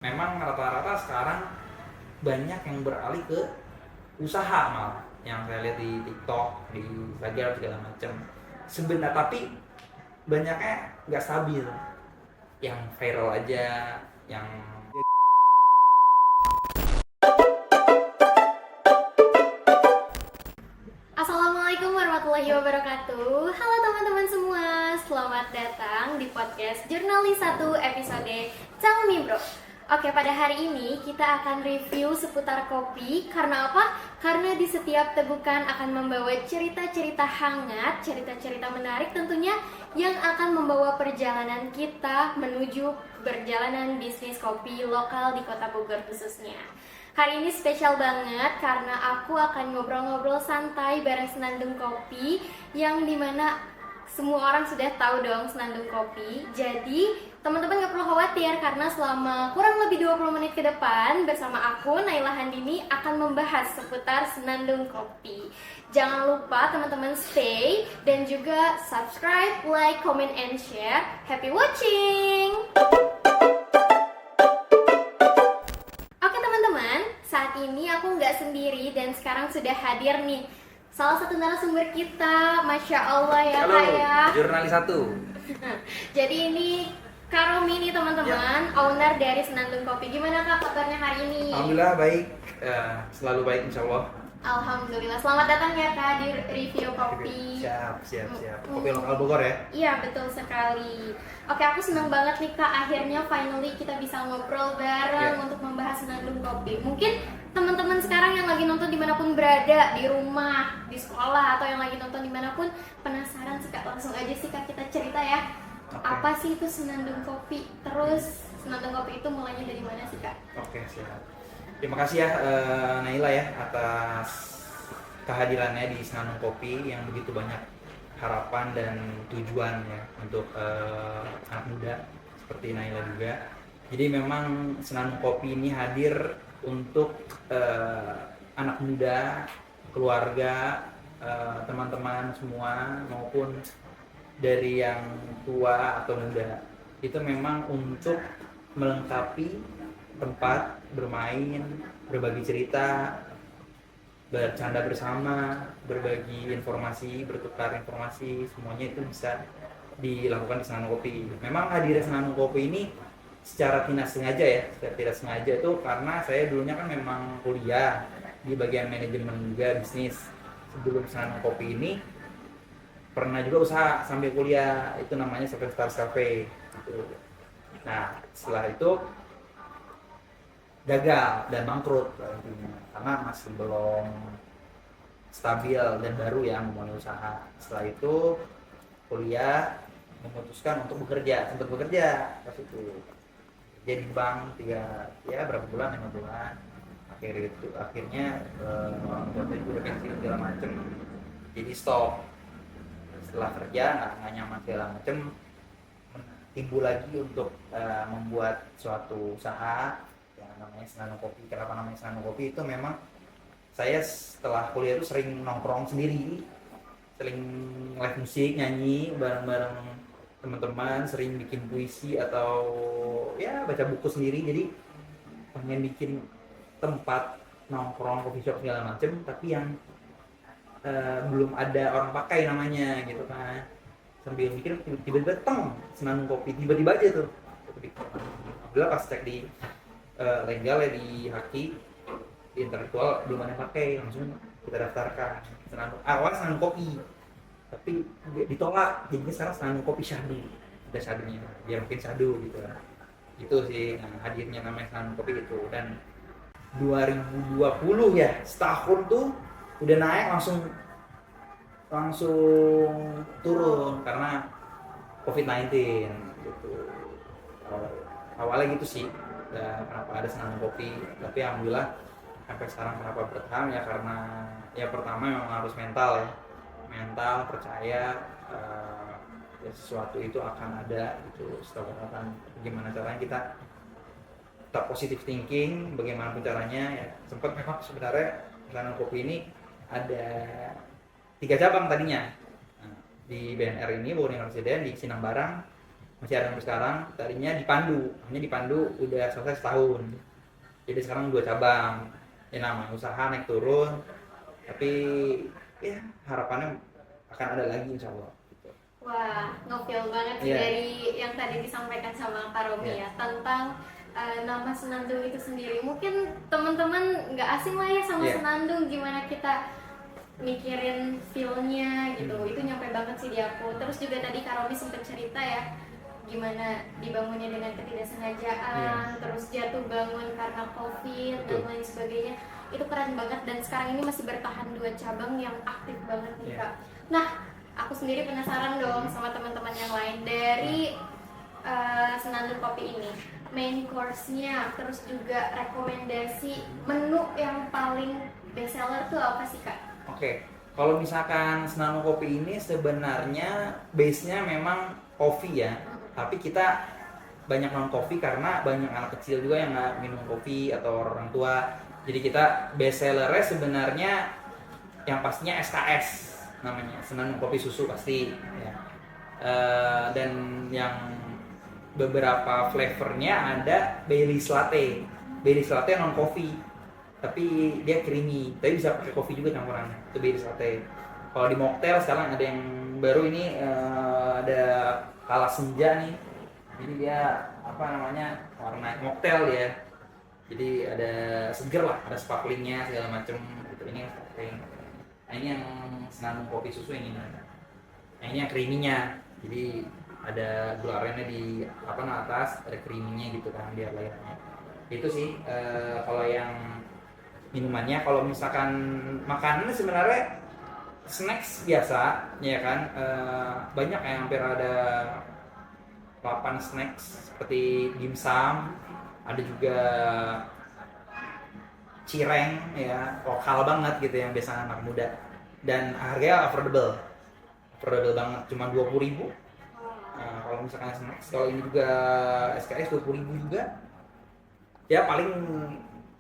Memang rata-rata sekarang banyak yang beralih ke usaha malah yang saya lihat di TikTok, di Instagram segala macam. Sebenarnya tapi banyaknya nggak stabil, yang viral aja, yang Assalamualaikum warahmatullahi wabarakatuh. Halo teman-teman semua, selamat datang di podcast Jurnalis 1 episode Tell Me Bro. Oke, pada hari ini kita akan review seputar kopi. Karena apa? Karena di setiap tegukan akan membawa cerita-cerita hangat, cerita-cerita menarik tentunya yang akan membawa perjalanan kita menuju perjalanan bisnis kopi lokal di Kota Bogor khususnya. Hari ini spesial banget karena aku akan ngobrol-ngobrol santai bareng Senandung Kopi, yang dimana semua orang sudah tahu dong Senandung Kopi. Jadi teman-teman gak perlu khawatir karena selama kurang lebih 20 menit ke depan bersama aku, Naila Handini, akan membahas seputar Senandung Kopi. Jangan lupa teman-teman stay dan juga subscribe, like, comment, and share. Happy watching! Saat ini aku nggak sendiri dan sekarang sudah hadir nih salah satu narasumber kita, Masya Allah ya. halo, Kak ya. Jurnalis 1. Jadi ini Kak Romi nih teman-teman, owner dari Senandung Kopi. Gimana Kak kabarnya hari ini? Alhamdulillah baik, selalu baik insya Allah. Alhamdulillah, selamat datang ya Kak di review kopi. Siap. Kopi lokal Bogor ya? Iya, betul sekali. Oke, aku senang banget nih Kak, akhirnya finally kita bisa ngobrol bareng untuk membahas Senandung Kopi. Mungkin teman-teman sekarang yang lagi nonton dimanapun berada, di rumah, di sekolah, atau yang lagi nonton dimanapun, penasaran sih Kak, langsung aja sih Kak kita cerita ya. Apa sih itu Senandung Kopi? Terus Senandung Kopi itu mulainya dari mana sih Kak? Oke, siap. Terima kasih ya Naila ya atas kehadirannya di Senandung Kopi yang begitu banyak harapan dan tujuan ya untuk anak muda seperti Naila juga. Jadi memang Senandung Kopi ini hadir untuk anak muda, keluarga, teman-teman semua maupun dari yang tua atau muda. Itu memang untuk melengkapi tempat bermain, berbagi cerita, bercanda bersama, berbagi informasi, bertukar informasi, semuanya itu bisa dilakukan di Senandung Kopi. Memang hadirnya Senandung Kopi ini secara tidak sengaja itu karena saya dulunya kan memang kuliah di bagian manajemen juga bisnis. Sebelum Senandung Kopi ini pernah juga usaha sambil kuliah, itu namanya Seven Stars Cafe gitu. Nah setelah itu gagal dan bangkrut karena masih belum stabil dan baru ya memulai usaha. Setelah itu kuliah, memutuskan untuk sempat bekerja pas itu jadi bank berapa bulan, 5 bulan. Akhirnya orang tua saya udah pensiun segala macem, jadi stop. Setelah kerja nggak nyaman segala macem, timbul lagi untuk membuat suatu usaha yang namanya Senandung Kopi. Kenapa namanya Senandung Kopi? Itu memang saya setelah kuliah itu sering nongkrong sendiri, sering live musik, nyanyi bareng-bareng teman-teman, sering bikin puisi atau ya baca buku sendiri. Jadi pengen bikin tempat nongkrong, coffee shop segala macem, tapi yang belum ada orang pakai namanya gitu kan. Sambil mikir tiba-tiba Senandung Kopi, tiba-tiba aja tuh. Alhamdulillah pas cek di legal ya di Haki, di intelektual belum ada pakai, langsung kita daftarkan awal Senandung Kopi, tapi ditolak. Jadinya sekarang Senandung Kopi Syahdu, ada syadunya biar mungkin syahdu gitu lah. Itu sih hadirnya namanya Senandung Kopi itu. Dan 2020 ya, setahun tuh udah naik langsung turun karena COVID-19 gitu. Awalnya gitu sih kenapa ada Senandung Kopi, tapi alhamdulillah sampai sekarang kenapa bertahan ya karena ya pertama memang harus mental percaya ya sesuatu itu akan ada gitu. Setelah gimana caranya kita tetap positive thinking, bagaimana caranya ya. Sempat memang sebenarnya Senandung Kopi ini ada 3 cabang tadinya, di BNR ini, Bogor Residen, di Sinambarang, masih ada sampai sekarang. Tadinya hanya dipandu udah selesai setahun, jadi sekarang 2 cabang. Ya namanya usaha naik turun, tapi ya harapannya akan ada lagi insya Allah gitu. Wah, ngefeel banget sih dari yang tadi disampaikan sama Kak Romi ya tentang nama Senandung itu sendiri. Mungkin teman-teman nggak asing lah ya sama Senandung, gimana kita mikirin feel-nya gitu. Itu nyampe banget sih di aku. Terus juga tadi Kak Romi sempat cerita ya gimana dibangunnya dengan ketidaksengajaan, terus jatuh bangun karena COVID dan lain sebagainya. Itu keren banget, dan sekarang ini masih bertahan 2 cabang yang aktif banget nih Kak. Nah, aku sendiri penasaran dong sama teman-teman yang lain dari Senandung Kopi ini. Main course-nya, terus juga rekomendasi menu yang paling best seller tuh apa sih Kak? Oke, kalau misalkan Senandung Kopi ini sebenarnya base-nya memang kopi ya, tapi kita banyak non kopi karena banyak anak kecil juga yang nggak minum kopi atau orang tua. Jadi kita best sellernya sebenarnya yang pastinya SKS, namanya Senandung Kopi Susu pasti ya. Dan yang beberapa flavornya ada Baileys Latte. Baileys Latte non kopi, tapi dia creamy, tapi bisa pakai kopi juga campuran. Itu Baileys Latte. Kalau di mocktail sekarang ada yang baru ini, ada Kala Senja nih. Jadi dia apa namanya, warna mocktail ya. Jadi ada seger lah, ada sparklingnya segala macem gitu. Ini sparkling. Nah ini yang Senandung Kopi Susu ini. Nah ini yang creamy-nya. Jadi ada gula arennya di atas, ada creamy-nya gitu kan biar layarnya. Itu sih kalau yang minumannya. Kalau misalkan makanan sebenarnya snacks biasa ya kan, banyak yang hampir ada 8 snacks seperti dimsum, ada juga cireng ya, lokal banget gitu yang biasa anak muda, dan harganya affordable banget, cuma 20.000. Kalau misalkan snacks, kalau ini juga SKS 20.000 juga ya. Paling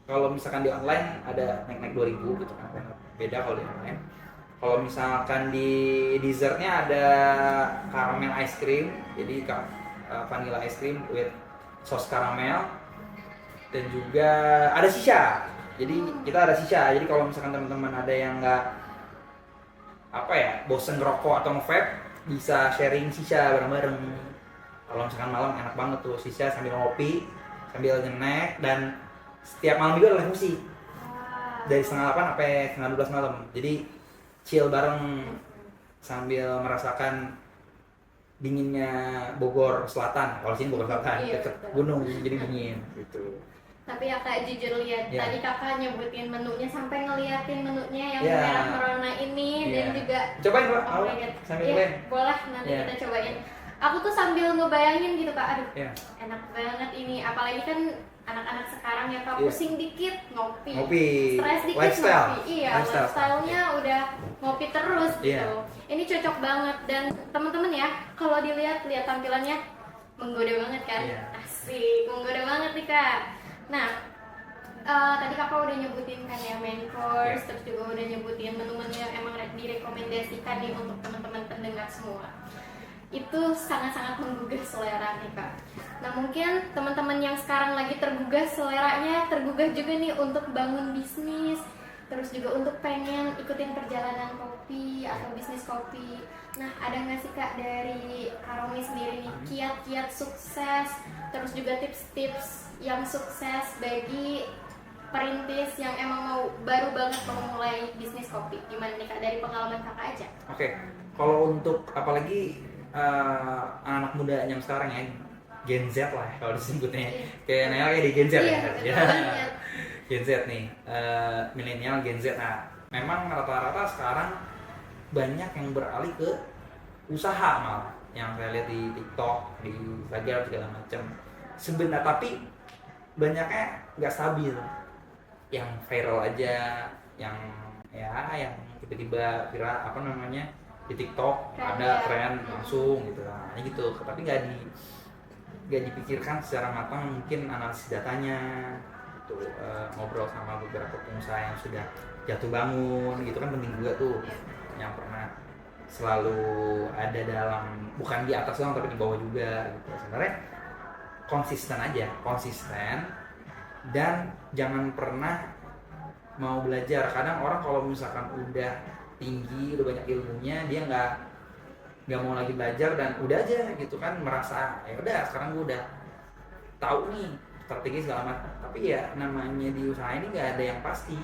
kalau misalkan di online ada naik 2.000 gitu kan, beda kalau di online. Kalau misalkan di dessertnya ada caramel ice cream, jadi vanilla ice cream with sauce caramel, dan juga ada shisha. Jadi kita ada shisha. Jadi kalau misalkan teman-teman ada yang nggak bosen ngerokok atau nge-vape, bisa sharing shisha bareng-bareng. Kalau misalkan malam enak banget tuh shisha sambil ngopi, sambil nyenek, dan setiap malam juga ada live musik dari 7:30 sampai 11:30 malam. Jadi chill bareng sambil merasakan dinginnya Bogor Selatan. Kalau sini Bogor Selatan dekat gunung, jadi dingin gitu. Tapi ya Kak, jujur lihat tadi Kakak nyebutin menunya sampai ngeliatin menunya yang merah merona ini, dan juga cobain Pak, boleh nanti kita cobain. Aku tuh sambil ngebayangin gitu Kak, aduh enak banget ini, apalagi kan anak-anak sekarang ya Kak, pusing dikit ngopi, stres dikit ngopi. Lifestyle-nya udah ngopi terus gitu. Ini cocok banget, dan teman-teman ya kalau lihat tampilannya menggoda banget kan. Asik, menggoda banget nih Kak. Nah, tadi Kakak udah nyebutin kan ya main course, terus juga udah nyebutin menu-menu yang emang direkomendasikan nih untuk teman-teman pendengar semua. Itu sangat-sangat menggugah selera nih Kak. Nah mungkin teman-teman yang sekarang lagi tergugah seleranya, tergugah juga nih untuk bangun bisnis, terus juga untuk pengen ikutin perjalanan kopi atau bisnis kopi. Nah ada nggak sih Kak dari Kak Romi sendiri nih kiat-kiat sukses, terus juga tips-tips yang sukses bagi perintis yang emang mau baru banget mau mulai bisnis kopi? Gimana nih Kak dari pengalaman Kakak aja? Oke, kalau untuk apalagi anak muda yang sekarang ya, Gen Z lah kalau disebutnya, kayak Nela kayak di Gen Z Gen Z nih, milenial Gen Z. Nah memang rata-rata sekarang banyak yang beralih ke usaha, malah yang saya lihat di TikTok, di Instagram segala macam. Sebenarnya tapi banyaknya nggak stabil, yang viral aja, yang tiba-tiba viral di TikTok ada tren langsung gitu lah, gitu. Tapi nggak dipikirkan secara matang, mungkin analisis datanya gitu, ngobrol sama beberapa pengusaha yang sudah jatuh bangun gitu kan penting juga tuh, yang pernah selalu ada dalam, bukan di atas doang tapi di bawah juga gitu. Sebenarnya konsisten dan jangan pernah mau belajar. Kadang orang kalau misalkan udah tinggi, udah banyak ilmunya, dia nggak mau lagi belajar dan udah aja gitu kan, merasa ya udah sekarang gue udah tahu nih strategi segala macam. Tapi ya namanya di usaha ini nggak ada yang pasti.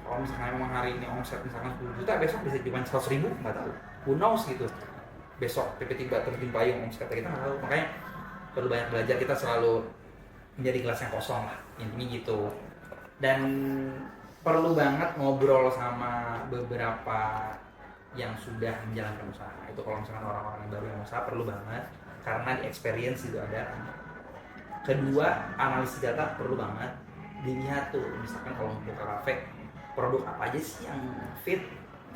Kalau misalnya memang hari ini omset misalkan 10 juta, besok bisa cuma 100.000, nggak tahu. Who knows gitu. Besok tiba-tiba terjun payung omset kita nggak tahu. Makanya perlu banyak belajar, kita selalu menjadi gelas yang kosong lah, intinya gitu. Dan perlu banget ngobrol sama beberapa yang sudah menjalankan usaha. Itu kalau misalkan orang-orang yang baru yang usaha perlu banget, karena di experience itu ada. Kedua, analisis data perlu banget. Dilihat tuh, misalkan kalau mau buka kafe, produk apa aja sih yang fit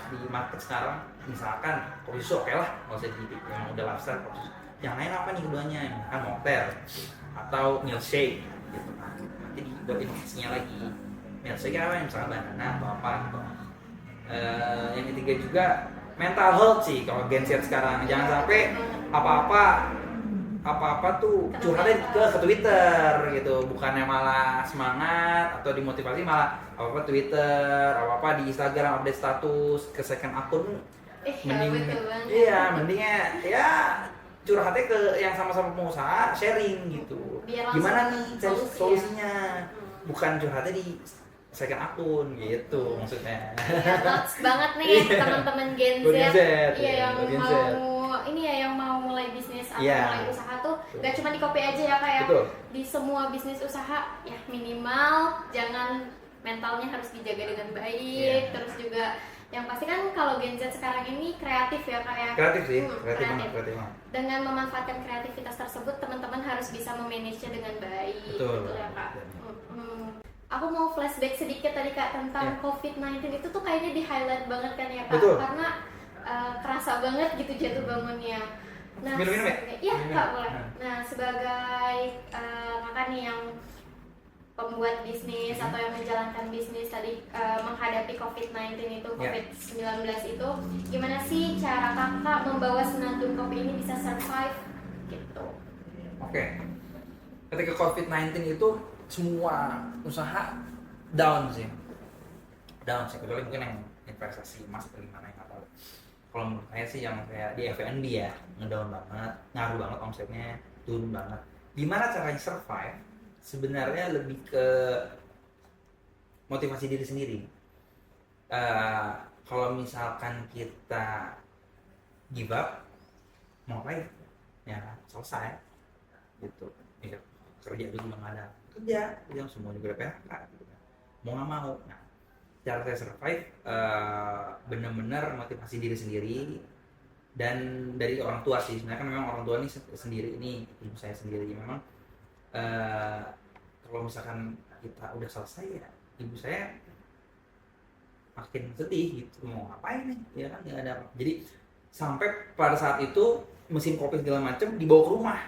di market sekarang. Misalkan coffee shop, oke lah, kalau saya di yang udah lifestyle coffee shop. Yang lain apa nih keduanya? Kan mocktail atau milkshake gitu. Nanti dibuat inovasinya lagi. Milkshake apa yang misalkan banana atau apa gitu. Yang ketiga juga mental health sih kalau Gen Z sekarang. Jangan sampai apa-apa tuh curhatnya ke Twitter gitu, bukannya malah semangat atau dimotivasi, malah apa-apa Twitter, apa-apa di Instagram update status ke second akun. Mending mendingnya ya curhatnya ke yang sama-sama pengusaha, sharing gitu. Gimana nih cari solusinya, bukan curhatnya di second akun gitu maksudnya. Ya, lots banget nih teman-teman Gen Z. Iya, yang mau mulai bisnis atau mulai usaha tuh gak cuma di kopi aja ya, kayak di semua bisnis usaha ya, minimal jangan mentalnya harus dijaga dengan baik. Terus juga yang pasti kan kalau Gen Z sekarang ini kreatif ya, kayak kreatif sih, kreatif banget. Dengan memanfaatkan kreativitas tersebut, teman-teman harus bisa memanagenya dengan baik. Betul ya Kak. Aku mau flashback sedikit tadi Kak tentang COVID-19 itu tuh kayaknya di highlight banget kan ya Kak. Betul. Karena kerasa banget gitu jatuh bangunnya. Nah, minum ya? Iya Kak, boleh. Nah, sebagai kakak nih yang pembuat bisnis atau yang menjalankan bisnis tadi, menghadapi COVID-19 itu, COVID-19 itu, gimana sih cara kakak membawa Senandung Kopi ini bisa survive gitu? Oke. Ketika COVID-19 itu semua usaha down sih, kecuali mungkin yang investasi emas atau gimana yang atau kalau menurut saya sih yang kayak di F&B ya ngedown banget, ngaruh banget omsetnya, turun banget. Gimana caranya survive? Sebenarnya lebih ke motivasi diri sendiri. Kalau misalkan kita give up, mau ngapain? Ya selesai gitu. Ya, kerja dulu nggak ada kerja, yang semua juga PHK gitu kan. Mau nggak mau. Nah, cara saya survive benar-benar motivasi diri sendiri dan dari orang tua sih. Sebenarnya kan memang orang tua ini sendiri, ini ibu saya sendiri memang kalau misalkan kita udah selesai ya ibu saya makin sedih gitu, mau ngapain nih ya kan, nggak ada apa. Jadi sampai pada saat itu mesin kopi segala macam dibawa ke rumah.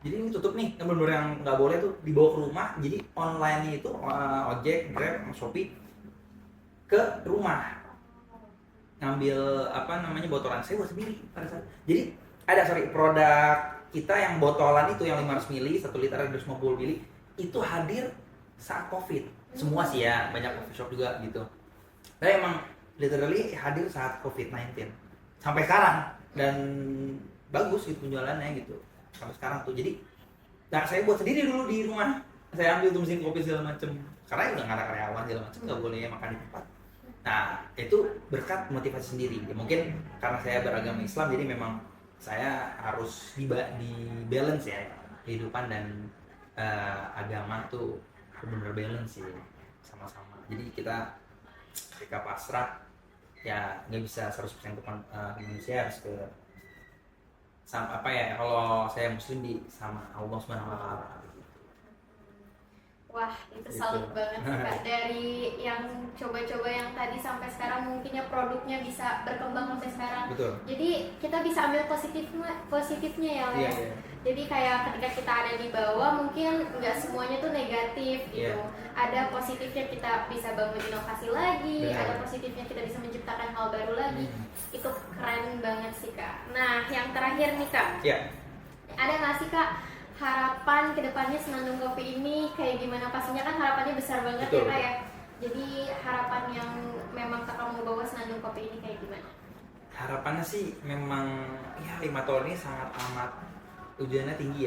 Jadi ini tutup nih, yang benar-benar yang nggak boleh tuh dibawa ke rumah. Jadi online itu ojek, Grab, Shopee ke rumah ngambil botolan saya buat sendiri pada saat. Jadi ada produk kita yang botolan itu yang 500 ml 1 liter 250 ml itu hadir saat COVID. Semua sih ya, banyak coffee shop juga gitu. Tapi emang literally hadir saat COVID-19 sampai sekarang, dan bagus gitu penjualannya gitu sampai sekarang tuh. Jadi saya buat sendiri dulu di rumah, saya ambil tuh mesin kopi segala macem, karena udah nggak ada karyawan segala macem, nggak boleh makan di tempat. Nah itu berkat motivasi sendiri. Ya, mungkin karena saya beragama Islam, jadi memang saya harus di balance ya, kehidupan dan agama tuh benar-benar balance sih sama-sama. Jadi kita ketika pasrah ya nggak bisa 100% ke manusia, harus ke sama kalau saya muslim sama Allah Subhanahu wa taala. Wah, itu Gitu. salut banget sih Kak. Dari yang coba-coba yang tadi sampai sekarang mungkinnya produknya bisa berkembang sampai sekarang. Betul. Jadi kita bisa ambil positifnya ya, Les. Iya, iya. Jadi kayak ketika kita ada di bawah mungkin nggak semuanya tuh negatif gitu. Iya. Ada positifnya kita bisa bangun inovasi lagi, Benar. ada positifnya kita bisa menciptakan hal baru lagi. Itu keren banget sih Kak. Nah, yang terakhir nih Kak. Iya. Ada nggak sih Kak harapan kedepannya Senandung Kopi ini kayak gimana? Pastinya kan harapannya besar banget. Betul. Ya Kak ya. Jadi harapan yang memang Kakak mau bawa Senandung Kopi ini kayak gimana? Harapannya sih memang ya 5 tahun ini sangat amat ujiannya tinggi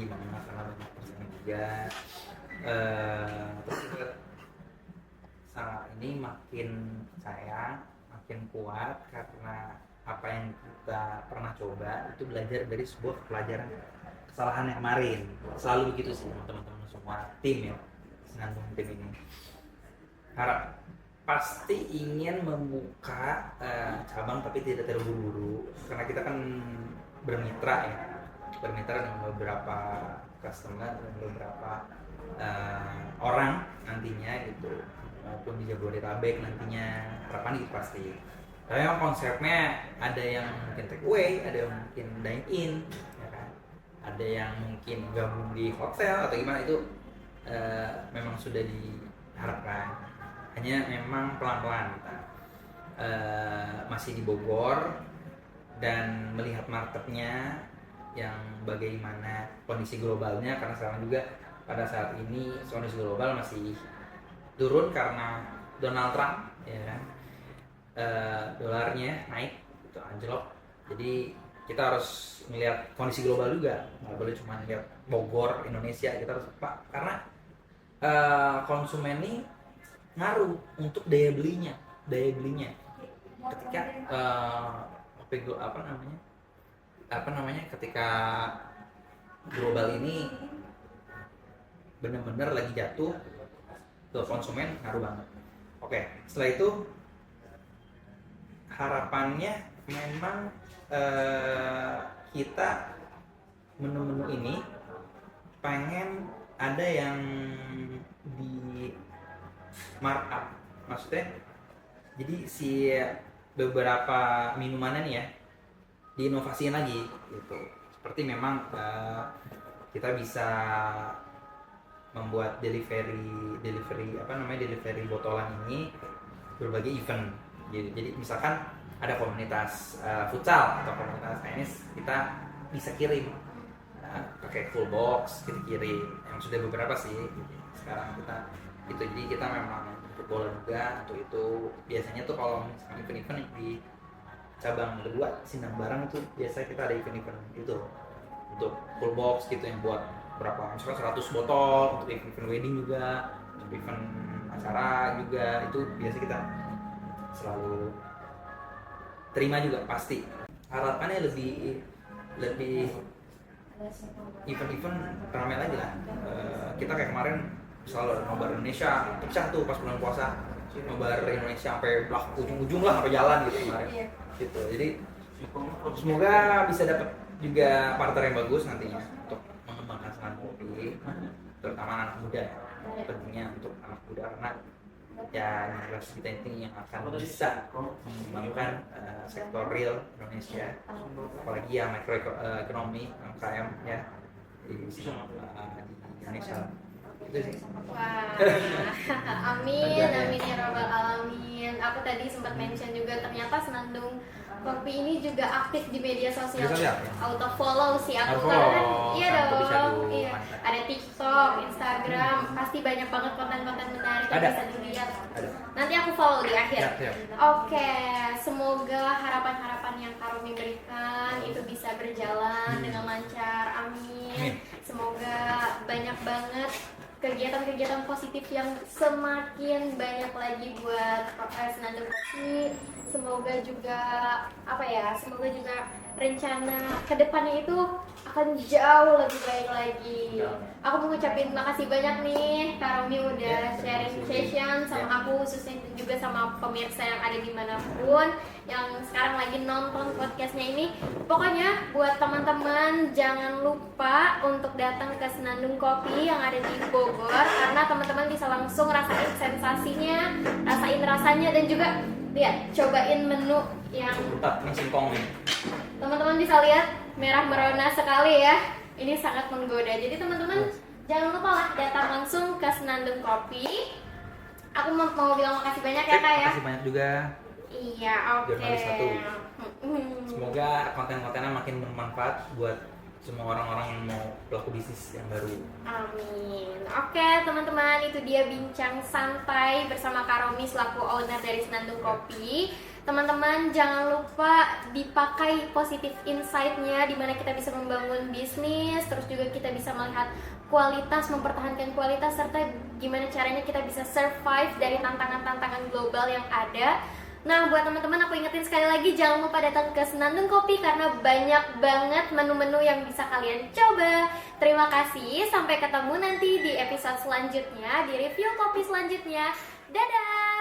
banget karena banyak persaingan juga. Terus juga sangat ini makin sayang, makin kuat karena apa yang kita pernah coba itu belajar dari sebuah pelajaran kesalahan yang kemarin. Selalu begitu sih teman-teman semua tim ya, Senandung tim ini. Harap pasti ingin membuka cabang tapi tidak terburu-buru karena kita kan bermitra dengan beberapa customer dan beberapa orang nantinya gitu, maupun di Jabodetabek nantinya, harapan itu pasti. Tapi memang konsepnya ada yang mungkin take away, ada yang mungkin dine in, ya kan? Ada yang mungkin gabung di hotel atau gimana, itu memang sudah diharapkan. Hanya memang pelan-pelan kita masih di Bogor dan melihat marketnya yang bagaimana kondisi globalnya, karena sekarang juga pada saat ini kondisi global masih turun karena Donald Trump, ya kan, dolarnya naik itu anjlok. Jadi kita harus melihat kondisi global juga, nggak boleh cuma lihat Bogor Indonesia. Kita harus karena konsumen ini ngaruh untuk daya belinya ketika ketika global ini benar-benar lagi jatuh ke konsumen, ngaruh banget. Oke, setelah itu harapannya memang kita menu-menu ini pengen ada yang di markup, maksudnya jadi si beberapa minumannya nih ya diinovasiin lagi gitu. Seperti memang kita bisa membuat delivery botolan ini berbagai event. Jadi misalkan ada komunitas futsal atau komunitas tenis, kita bisa kirim pakai full box, kita kirim. Yang sudah beberapa sih sekarang kita itu. Jadi kita memang untuk bola juga untuk itu. Biasanya tuh kalau misalkan event-event di cabang kedua Sindang Barang itu biasa kita ada event-event itu untuk full box gitu, yang buat berapa, misalkan 100 botol untuk event wedding juga, untuk event acara juga, itu biasa kita selalu terima juga pasti. Harapannya lebih event-event ramai lagi lah. Kita kayak kemarin selalu ada nobar Indonesia, pecah tuh pas bulan puasa, nobar Indonesia sampai ujung-ujung lah, sampai jalan gitu kemarin. Gitu. Jadi semoga bisa dapat juga partner yang bagus nantinya untuk mengembangkan Senandung Kopi, terutama anak muda. Pentingnya untuk anak muda karena ya generasi kita ini yang akan bisa mengembangkan sektor real Indonesia, apalagi yang makroekonomi UMKM ya di Indonesia. Itu sih. Wah, amin ya robbal alamin. Aku tadi sempat mention juga ternyata Senandung Kopi ini juga aktif di media sosial. Auto follow sih aku karena kan iya dong. Iya. Ada TikTok, Instagram, pasti banyak banget konten-konten menarik yang bisa dilihat. Nanti aku follow di akhir. Oke, semoga harapan-harapan yang Kak Romi berikan itu bisa berjalan dengan lancar. Amin. Semoga banyak banget kegiatan-kegiatan positif yang semakin banyak lagi buat Senandung Kopi. Semoga juga semoga juga rencana kedepannya itu akan jauh lebih baik lagi. Aku mau ngucapin makasih banyak nih Kak Romi udah sharing session sama aku, khususnya juga sama pemirsa yang ada dimanapun yang sekarang lagi nonton podcastnya ini. Pokoknya buat teman-teman jangan lupa untuk datang ke Senandung Kopi yang ada di Bogor, karena sana teman-teman bisa langsung rasain sensasinya, rasain rasanya, dan juga lihat, cobain menu yang Ini singkong nih. teman-teman bisa lihat merah merona sekali ya. Ini sangat menggoda. Jadi teman-teman jangan lupa lah datang langsung ke Senandung Kopi. Aku mau bilang makasih banyak ya Kak ya. Makasih banyak juga. Iya, oke. Jurnalis 1. Semoga konten-kontennya makin bermanfaat buat semua orang-orang yang mau pelaku bisnis yang baru. Amin. Oke teman-teman, itu dia bincang santai bersama Kak Romi selaku owner dari Senandung Kopi. Teman-teman jangan lupa dipakai positive insight-nya, dimana kita bisa membangun bisnis, terus juga kita bisa melihat kualitas, mempertahankan kualitas, serta gimana caranya kita bisa survive dari tantangan-tantangan global yang ada. Nah, buat teman-teman aku ingetin sekali lagi, jangan lupa datang ke Senandung Kopi karena banyak banget menu-menu yang bisa kalian coba. Terima kasih, sampai ketemu nanti di episode selanjutnya, di review kopi selanjutnya. Dadah!